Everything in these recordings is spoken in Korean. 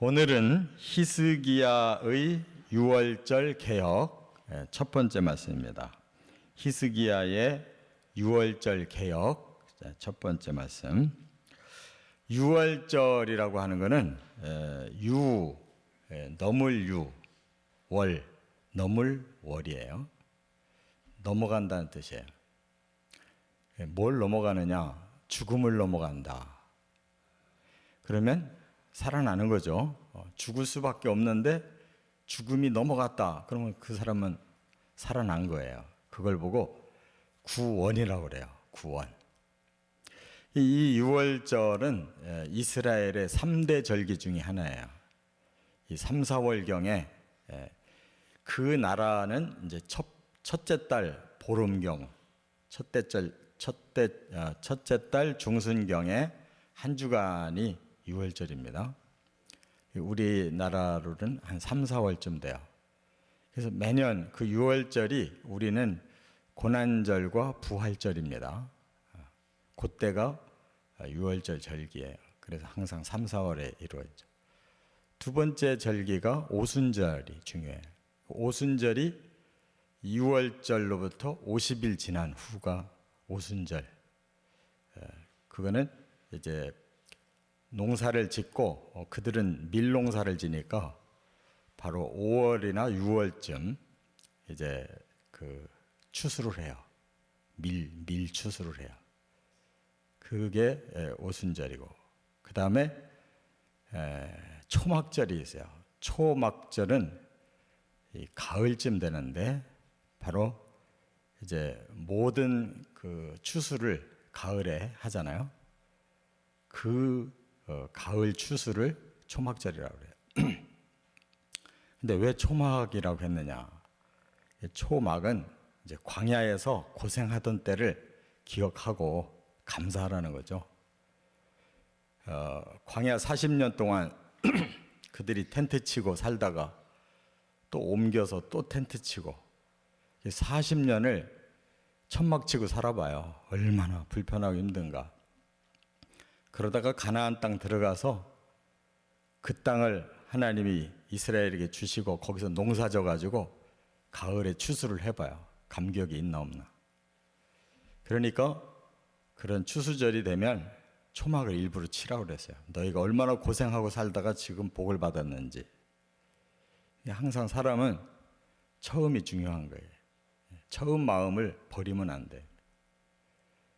오늘은 히스기야의 유월절 개혁 첫 번째 말씀입니다. 히스기야의 유월절 개혁 첫 번째 말씀. 유월절이라고 하는 것은 넘을 유, 월, 넘을 월이에요. 넘어간다는 뜻이에요. 뭘 넘어가느냐? 죽음을 넘어간다. 그러면 살아나는 거죠. 죽을 수밖에 없는데 죽음이 넘어갔다. 그러면 그 사람은 살아난 거예요. 그걸 보고 구원이라고 그래요. 구원. 이 유월절은 이스라엘의 3대 절기 중에 하나예요. 이 3, 4월경에 그 나라는 이제 첫째 달 보름경, 첫째 달 중순경에 한 주간이 유월절입니다. 우리나라로는 한 3, 4월쯤 돼요. 그래서 매년 그 유월절이 우리는 고난절과 부활절입니다. 그때가 유월절 절기예요. 그래서 항상 3, 4월에 이루어지죠. 두 번째 절기가 오순절이 중요해요. 오순절이 유월절로부터 50일 지난 후가 오순절. 그거는 이제 농사를 짓고 그들은 밀농사를 지니까 바로 5월이나 6월쯤 이제 그 추수를 해요. 밀 추수를 해요. 그게 오순절이고, 그 다음에 초막절이 있어요. 초막절은 이 가을쯤 되는데 바로 이제 모든 그 추수를 가을에 하잖아요. 그 가을 추수를 초막절이라고 그래요. 근데 왜 초막이라고 했느냐? 초막은 이제 광야에서 고생하던 때를 기억하고 감사하라는 거죠. 광야 40년 동안 그들이 텐트 치고 살다가 또 옮겨서 또 텐트 치고 40년을 천막 치고 살아봐요. 얼마나 불편하고 힘든가. 그러다가 가나안 땅 들어가서 그 땅을 하나님이 이스라엘에게 주시고 거기서 농사 져가지고 가을에 추수를 해봐요. 감격이 있나 없나. 그러니까 그런 추수절이 되면 초막을 일부러 치라고 그랬어요. 너희가 얼마나 고생하고 살다가 지금 복을 받았는지. 항상 사람은 처음이 중요한 거예요. 처음 마음을 버리면 안 돼.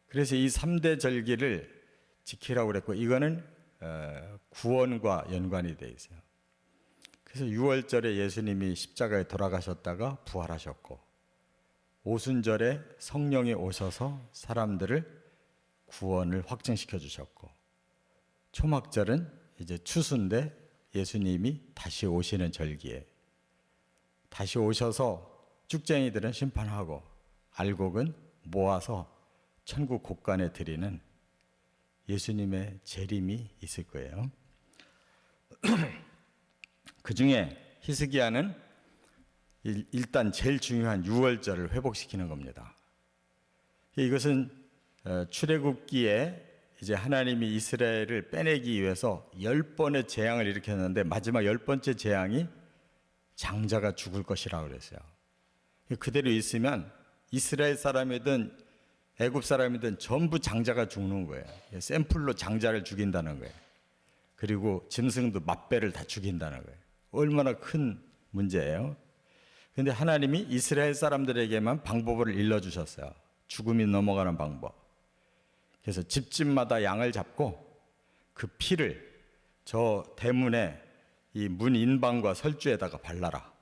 그래서 이 3대 절기를 지키라고 그랬고, 이거는 구원과 연관이 되어 있어요. 그래서 6월절에 예수님이 십자가에 돌아가셨다가 부활하셨고, 오순절에 성령이 오셔서 사람들을 구원을 확증시켜 주셨고, 초막절은 이제 추수인데 예수님이 다시 오시는 절기에 다시 오셔서 쭉쟁이들은 심판하고 알곡은 모아서 천국 곳간에 드리는 예수님의 재림이 있을 거예요. 그 중에 히스기야는 일단 제일 중요한 유월절을 회복시키는 겁니다. 이것은 출애굽기에 이제 하나님이 이스라엘을 빼내기 위해서 10번의 재앙을 일으켰는데 마지막 10번째 재앙이 장자가 죽을 것이라고 그랬어요. 그대로 있으면 이스라엘 사람이든 애굽 사람이든 전부 장자가 죽는 거예요. 샘플로 장자를 죽인다는 거예요. 그리고 짐승도 맛배를 다 죽인다는 거예요. 얼마나 큰 문제예요. 그런데 하나님이 이스라엘 사람들에게만 방법을 일러주셨어요. 죽음이 넘어가는 방법. 그래서 집집마다 양을 잡고 그 피를 저 대문에 이 문 인방과 설주에다가 발라라.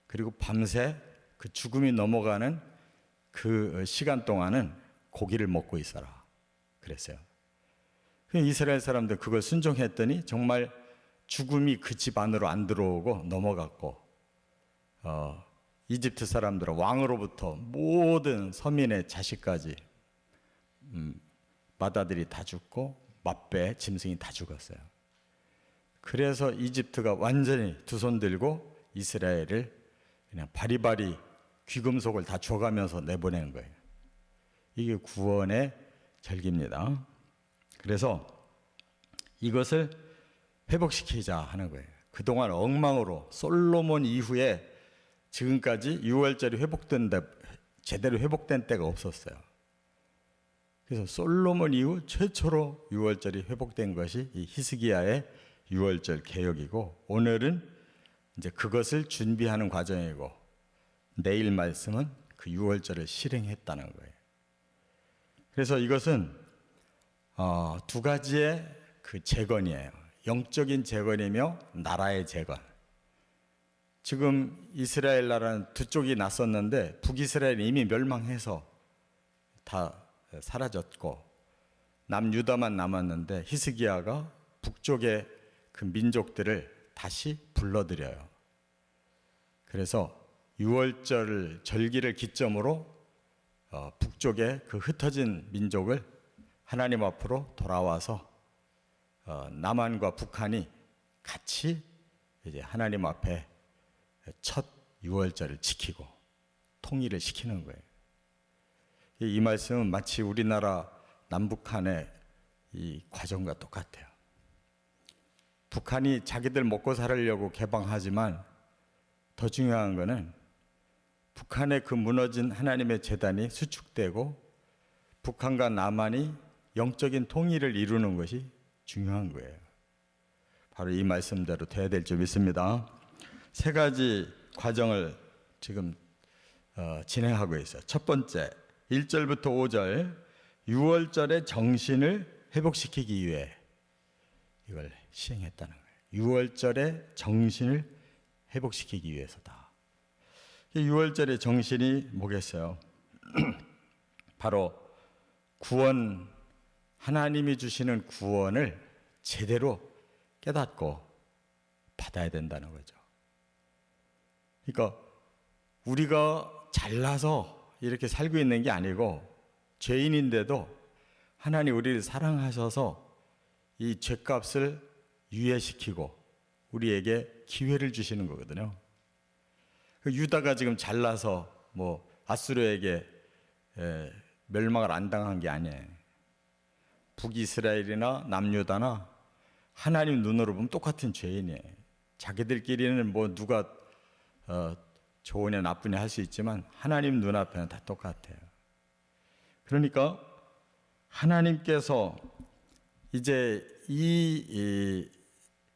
그리고 밤새 그 죽음이 넘어가는 그 시간 동안은 고기를 먹고 있어라. 그랬어요. 이스라엘 사람들 그걸 순종했더니 정말 죽음이 그 집 안으로 안 들어오고 넘어갔고, 이집트 사람들은 왕으로부터 모든 서민의 자식까지 마다들이 다 죽고 맛배 짐승이 다 죽었어요. 그래서 이집트가 완전히 두 손 들고 이스라엘을 그냥 바리바리 귀금속을 다 줘가면서 내보낸 거예요. 이게 구원의 절기입니다. 그래서 이것을 회복시키자 하는 거예요. 그동안 엉망으로 솔로몬 이후에 지금까지 유월절이 제대로 회복된 때가 없었어요. 그래서 솔로몬 이후 최초로 유월절이 회복된 것이 이 히스기야의 유월절 개혁이고, 오늘은 이제 그것을 준비하는 과정이고, 내일 말씀은 그 유월절을 실행했다는 거예요. 그래서 이것은 두 가지의 그 재건이에요. 영적인 재건이며 나라의 재건. 지금 이스라엘 나라는 두 쪽이 났었는데 북이스라엘이 이미 멸망해서 다 사라졌고 남유다만 남았는데 히스기야가 북쪽의 그 민족들을 다시 불러들여요. 그래서 유월절 절기를 기점으로 북쪽의 그 흩어진 민족을 하나님 앞으로 돌아와서 남한과 북한이 같이 이제 하나님 앞에 첫 유월절을 지키고 통일을 시키는 거예요. 이 말씀은 마치 우리나라 남북한의 이 과정과 똑같아요. 북한이 자기들 먹고 살으려고 개방하지만 더 중요한 것은 북한의 그 무너진 하나님의 제단이 수축되고 북한과 남한이 영적인 통일을 이루는 것이 중요한 거예요. 바로 이 말씀대로 돼야 될 줄 믿습니다. 세 가지 과정을 지금 진행하고 있어요. 첫 번째, 1절부터 5절, 유월절의 정신을 회복시키기 위해 이걸 시행했다는 거예요. 유월절의 정신을 회복시키기 위해서다. 유월절의 정신이 뭐겠어요? 바로 구원, 하나님이 주시는 구원을 제대로 깨닫고 받아야 된다는 거죠. 그러니까 우리가 잘나서 이렇게 살고 있는 게 아니고 죄인인데도 하나님 우리를 사랑하셔서 이 죄값을 유예시키고 우리에게 기회를 주시는 거거든요. 유다가 지금 잘나서 뭐 아수르에게 멸망을 안 당한 게 아니에요. 북이스라엘이나 남유다나 하나님 눈으로 보면 똑같은 죄인이에요. 자기들끼리는 뭐 누가 좋으냐 나쁘냐 할 수 있지만 하나님 눈앞에는 다 똑같아요. 그러니까 하나님께서 이제 이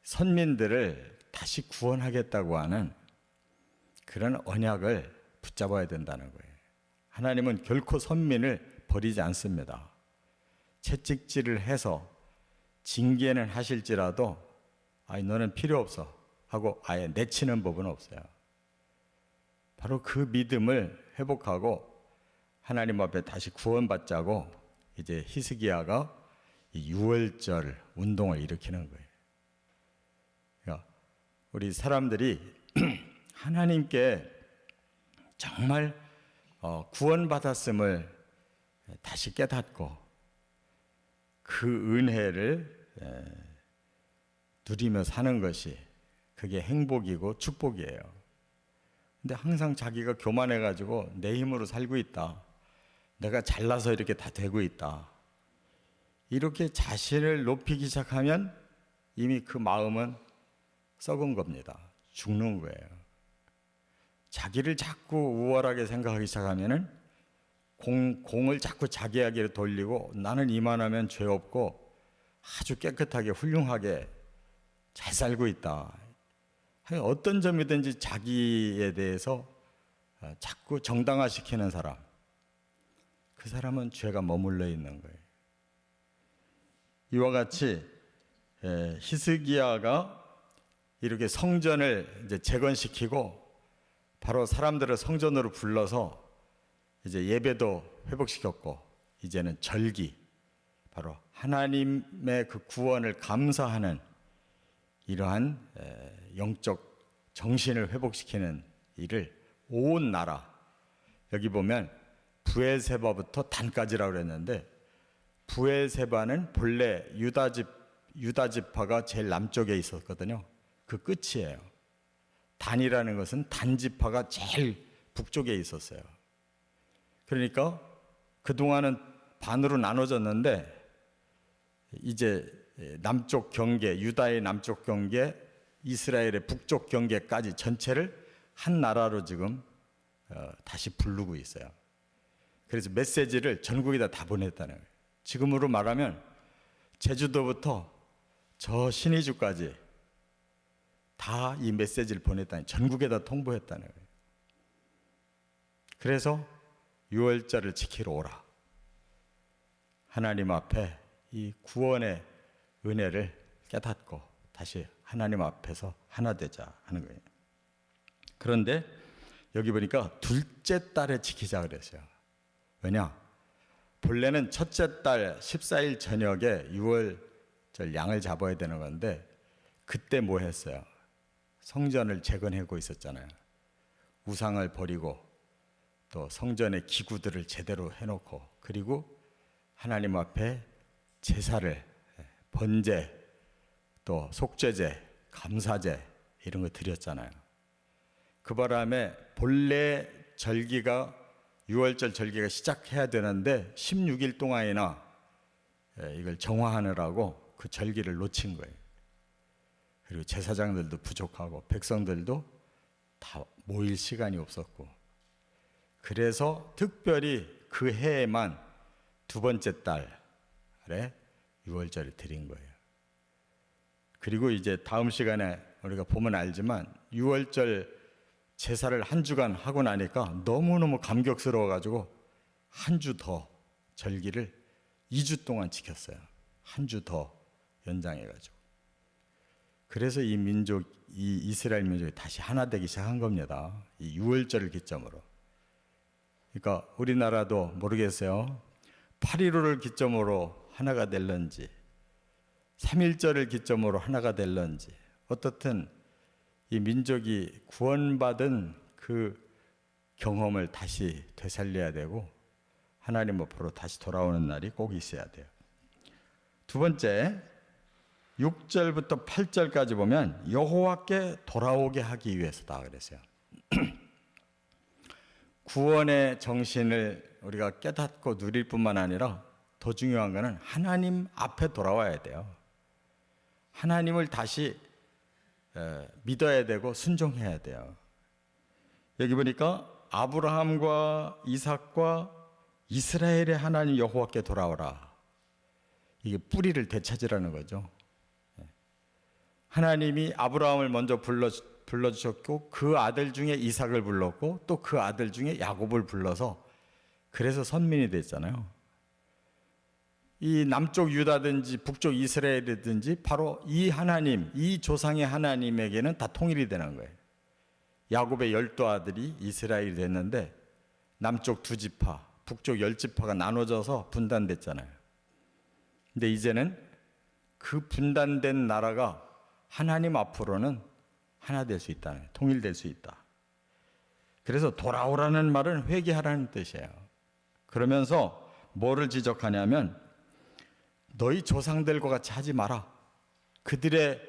선민들을 다시 구원하겠다고 하는 그런 언약을 붙잡아야 된다는 거예요. 하나님은 결코 선민을 버리지 않습니다. 채찍질을 해서 징계는 하실지라도 너는 필요 없어 하고 아예 내치는 법은 없어요. 바로 그 믿음을 회복하고 하나님 앞에 다시 구원받자고 이제 히스기야가 이 유월절 운동을 일으키는 거예요. 그러니까 우리 사람들이 하나님께 정말 구원받았음을 다시 깨닫고 그 은혜를 누리며 사는 것이 그게 행복이고 축복이에요. 근데 항상 자기가 교만해가지고 내 힘으로 살고 있다, 내가 잘나서 이렇게 다 되고 있다, 이렇게 자신을 높이기 시작하면 이미 그 마음은 썩은 겁니다. 죽는 거예요. 자기를 자꾸 우월하게 생각하기 시작하면은 공을 자꾸 자기에게 돌리고 나는 이만하면 죄 없고 아주 깨끗하게 훌륭하게 잘 살고 있다. 어떤 점이든지 자기에 대해서 자꾸 정당화시키는 사람, 그 사람은 죄가 머물러 있는 거예요. 이와 같이 히스기야가 이렇게 성전을 이제 재건시키고 바로 사람들을 성전으로 불러서 이제 예배도 회복시켰고 이제는 절기, 바로 하나님의 그 구원을 감사하는 이러한 영적 정신을 회복시키는 일을 온 나라, 여기 보면 브엘세바부터 단까지라고 그랬는데 브엘세바는 본래 유다 지파가 제일 남쪽에 있었거든요. 그 끝이에요. 단이라는 것은 단 지파가 제일 북쪽에 있었어요. 그러니까 그동안은 반으로 나눠졌는데 이제 남쪽 경계, 유다의 남쪽 경계, 이스라엘의 북쪽 경계까지 전체를 한 나라로 지금 다시 부르고 있어요. 그래서 메시지를 전국에다 다 보냈다는 거예요. 지금으로 말하면 제주도부터 저 신의주까지 다 이 메시지를 보냈다니, 전국에다 통보했다는 거예요. 그래서 유월절을 지키러 오라. 하나님 앞에 이 구원의 은혜를 깨닫고 다시 하나님 앞에서 하나 되자 하는 거예요. 그런데 여기 보니까 둘째 달에 지키자 그랬어요. 왜냐? 본래는 첫째 달 14일 저녁에 유월절 양을 잡아야 되는 건데, 그때 뭐 했어요? 성전을 재건하고 있었잖아요. 우상을 버리고 또 성전의 기구들을 제대로 해놓고, 그리고 하나님 앞에 제사를, 번제, 또 속죄제, 감사제 이런 거 드렸잖아요. 그 바람에 본래 절기가, 유월절 절기가 시작해야 되는데 16일 동안이나 이걸 정화하느라고 그 절기를 놓친 거예요. 그리고 제사장들도 부족하고 백성들도 다 모일 시간이 없었고, 그래서 특별히 그 해에만 두 번째 달에 유월절을 드린 거예요. 그리고 이제 다음 시간에 우리가 보면 알지만 유월절 제사를 한 주간 하고 나니까 너무너무 감격스러워가지고 한 주 더 절기를 2주 동안 지켰어요. 한 주 더 연장해가지고. 그래서 이 민족, 이 이스라엘 민족이 다시 하나 되기 시작한 겁니다. 이 유월절을 기점으로. 그러니까 우리나라도 모르겠어요. 8.15를 기점으로 하나가 될런지, 3.1절을 기점으로 하나가 될런지, 어떻든 이 민족이 구원받은 그 경험을 다시 되살려야 되고 하나님 앞으로 다시 돌아오는 날이 꼭 있어야 돼요. 두 번째, 6절부터 8절까지 보면 여호와께 돌아오게 하기 위해서다 그랬어요. 구원의 정신을 우리가 깨닫고 누릴 뿐만 아니라 더 중요한 것은 하나님 앞에 돌아와야 돼요. 하나님을 다시 믿어야 되고 순종해야 돼요. 여기 보니까 아브라함과 이삭과 이스라엘의 하나님 여호와께 돌아오라. 이게 뿌리를 되찾으라는 거죠. 하나님이 아브라함을 먼저 불러주셨고 그 아들 중에 이삭을 불렀고 또 그 아들 중에 야곱을 불러서 그래서 선민이 됐잖아요. 이 남쪽 유다든지 북쪽 이스라엘이든지 바로 이 하나님, 이 조상의 하나님에게는 다 통일이 되는 거예요. 야곱의 12아들이 이스라엘이 됐는데 남쪽 2지파, 북쪽 10지파가 나눠져서 분단됐잖아요. 근데 이제는 그 분단된 나라가 하나님 앞으로는 하나 될 수 있다는 거예요. 통일될 수 있다. 그래서 돌아오라는 말은 회개하라는 뜻이에요. 그러면서 뭐를 지적하냐면 너희 조상들과 같이 하지 마라. 그들의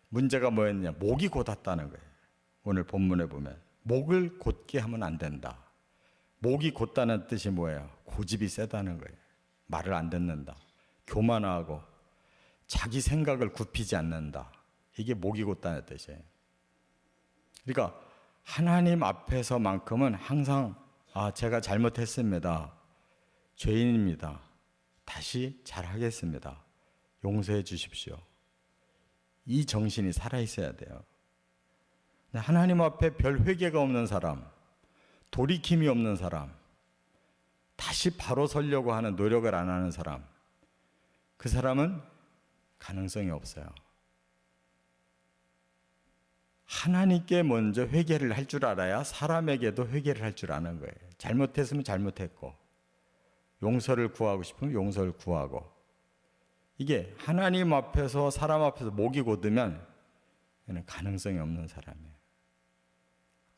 문제가 뭐였냐? 목이 곧았다는 거예요. 오늘 본문에 보면 목을 곧게 하면 안 된다. 목이 곧다는 뜻이 뭐예요? 고집이 세다는 거예요. 말을 안 듣는다. 교만하고 자기 생각을 굽히지 않는다. 이게 목이 곧다는 뜻이에요. 그러니까 하나님 앞에서만큼은 항상 제가 잘못했습니다. 죄인입니다. 다시 잘하겠습니다. 용서해 주십시오. 이 정신이 살아있어야 돼요. 하나님 앞에 별 회개가 없는 사람, 돌이킴이 없는 사람, 다시 바로 서려고 하는 노력을 안 하는 사람, 그 사람은 가능성이 없어요. 하나님께 먼저 회개를 할 줄 알아야 사람에게도 회개를 할 줄 아는 거예요. 잘못했으면 잘못했고 용서를 구하고 싶으면 용서를 구하고, 이게 하나님 앞에서 사람 앞에서 목이 곧으면 얘는 가능성이 없는 사람이에요.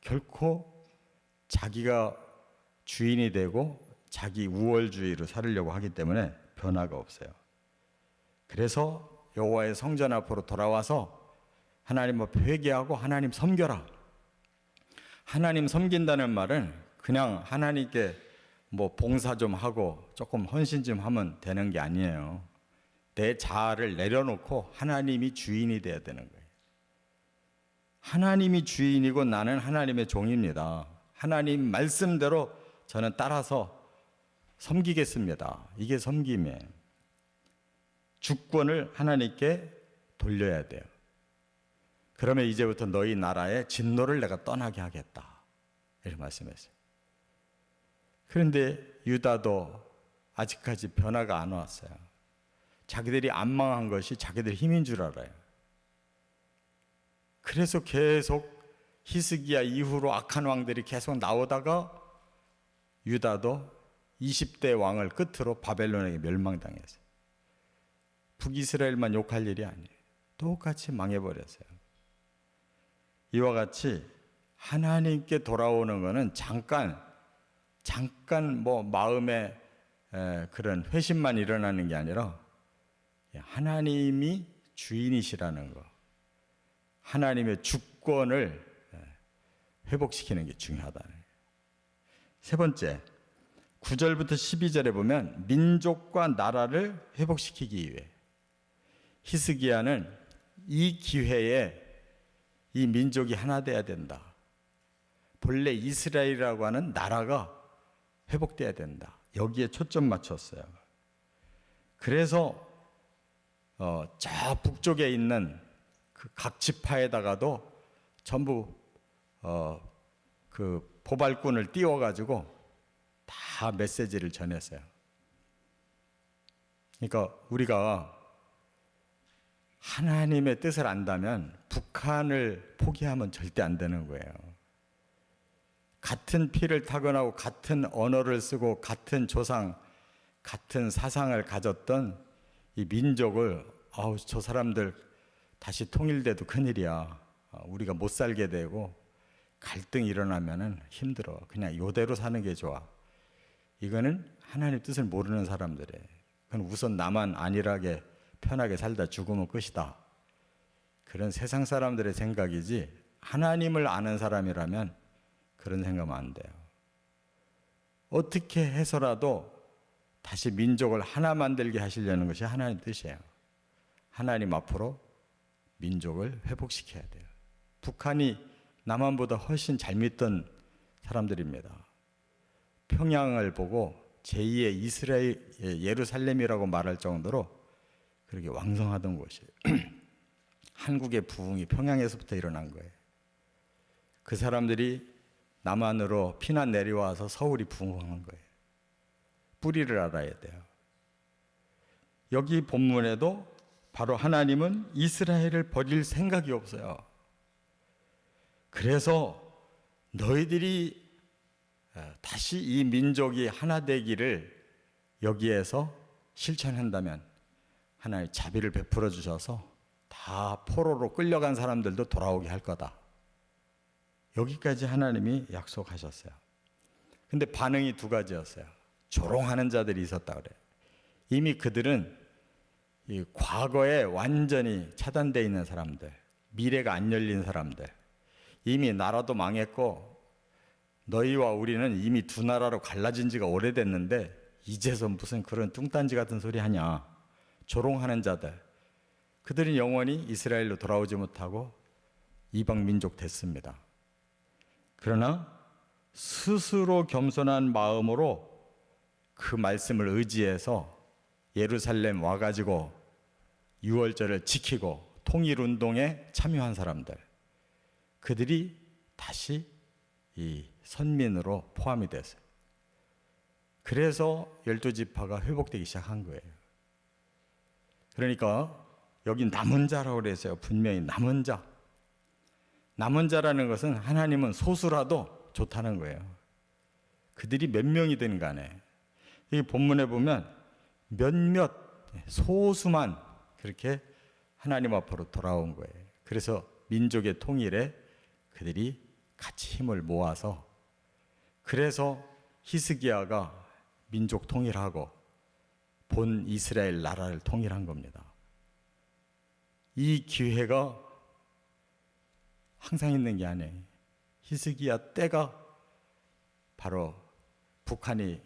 결코 자기가 주인이 되고 자기 우월주의로 살으려고 하기 때문에 변화가 없어요. 그래서 여호와의 성전 앞으로 돌아와서 하나님 앞에 회개하고 하나님 섬겨라. 하나님 섬긴다는 말은 그냥 하나님께 뭐 봉사 좀 하고 조금 헌신 좀 하면 되는 게 아니에요. 내 자아를 내려놓고 하나님이 주인이 되어야 되는 거예요. 하나님이 주인이고 나는 하나님의 종입니다. 하나님 말씀대로 저는 따라서 섬기겠습니다. 이게 섬김이에요. 주권을 하나님께 돌려야 돼요. 그러면 이제부터 너희 나라의 진노를 내가 떠나게 하겠다. 이렇게 말씀했어요. 그런데 유다도 아직까지 변화가 안 왔어요. 자기들이 안 망한 것이 자기들 힘인 줄 알아요. 그래서 계속 히스기야 이후로 악한 왕들이 계속 나오다가 유다도 20대 왕을 끝으로 바벨론에게 멸망당했어요. 북이스라엘만 욕할 일이 아니에요. 똑같이 망해버렸어요. 이와 같이 하나님께 돌아오는 것은 잠깐 뭐 마음에 그런 회심만 일어나는 게 아니라 하나님이 주인이시라는 것, 하나님의 주권을 회복시키는 게 중요하다는 거예요. 세 번째, 9절부터 12절에 보면 민족과 나라를 회복시키기 위해 히스기야는 이 기회에 이 민족이 하나 돼야 된다. 본래 이스라엘이라고 하는 나라가 회복돼야 된다. 여기에 초점 맞췄어요. 그래서 저 북쪽에 있는 그 각 지파에다가도 전부 그 보발꾼을 띄워가지고 다 메시지를 전했어요. 그러니까 우리가 하나님의 뜻을 안다면 북한을 포기하면 절대 안 되는 거예요. 같은 피를 타건하고 같은 언어를 쓰고 같은 조상, 같은 사상을 가졌던 이 민족을 저 사람들 다시 통일돼도 큰일이야. 우리가 못 살게 되고 갈등이 일어나면은 힘들어. 그냥 이대로 사는 게 좋아. 이거는 하나님 뜻을 모르는 사람들이에요. 그건 우선 나만 안일하게 편하게 살다 죽으면 끝이다. 그런 세상 사람들의 생각이지 하나님을 아는 사람이라면 그런 생각하면 안 돼요. 어떻게 해서라도 다시 민족을 하나 만들게 하시려는 것이 하나님 뜻이에요. 하나님 앞으로 민족을 회복시켜야 돼요. 북한이 남한보다 훨씬 잘 믿던 사람들입니다. 평양을 보고 제2의 이스라엘 예루살렘이라고 말할 정도로 그렇게 왕성하던 곳이에요. 한국의 부흥이 평양에서부터 일어난 거예요. 그 사람들이 남한으로 피난 내려와서 서울이 부흥한 거예요. 뿌리를 알아야 돼요. 여기 본문에도 바로 하나님은 이스라엘을 버릴 생각이 없어요. 그래서 너희들이 다시 이 민족이 하나 되기를 여기에서 실천한다면 하나님 자비를 베풀어 주셔서 다 포로로 끌려간 사람들도 돌아오게 할 거다. 여기까지 하나님이 약속하셨어요. 근데 반응이 두 가지였어요. 조롱하는 자들이 있었다 그래요. 이미 그들은 이 과거에 완전히 차단되어 있는 사람들, 미래가 안 열린 사람들, 이미 나라도 망했고 너희와 우리는 이미 두 나라로 갈라진 지가 오래됐는데 이제서 무슨 그런 뚱딴지 같은 소리 하냐. 조롱하는 자들, 그들은 영원히 이스라엘로 돌아오지 못하고 이방 민족 됐습니다. 그러나 스스로 겸손한 마음으로 그 말씀을 의지해서 예루살렘 와가지고 유월절을 지키고 통일운동에 참여한 사람들, 그들이 다시 이 선민으로 포함이 됐어요. 그래서 12지파가 회복되기 시작한 거예요. 그러니까 여기 남은 자라고 그랬어요. 분명히 남은 자. 남은 자라는 것은 하나님은 소수라도 좋다는 거예요. 그들이 몇 명이든 간에 이 본문에 보면 몇몇 소수만 그렇게 하나님 앞으로 돌아온 거예요. 그래서 민족의 통일에 그들이 같이 힘을 모아서, 그래서 히스기야가 민족 통일하고 본 이스라엘 나라를 통일한 겁니다. 이 기회가 항상 있는 게 아니에요. 히스기야 때가 바로 북한이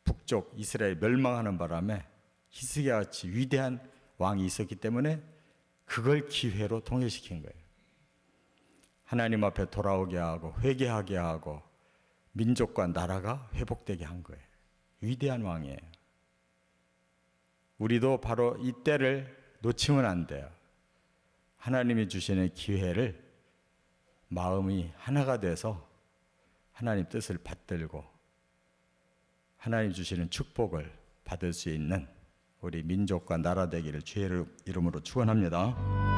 북쪽 이스라엘 멸망하는 바람에 히스기야 같이 위대한 왕이 있었기 때문에 그걸 기회로 통일시킨 거예요. 하나님 앞에 돌아오게 하고 회개하게 하고 민족과 나라가 회복되게 한 거예요. 위대한 왕이에요. 우리도 바로 이 때를 놓치면 안 돼요. 하나님이 주시는 기회를 마음이 하나가 돼서 하나님 뜻을 받들고 하나님 주시는 축복을 받을 수 있는 우리 민족과 나라 되기를 주의 이름으로 축원합니다.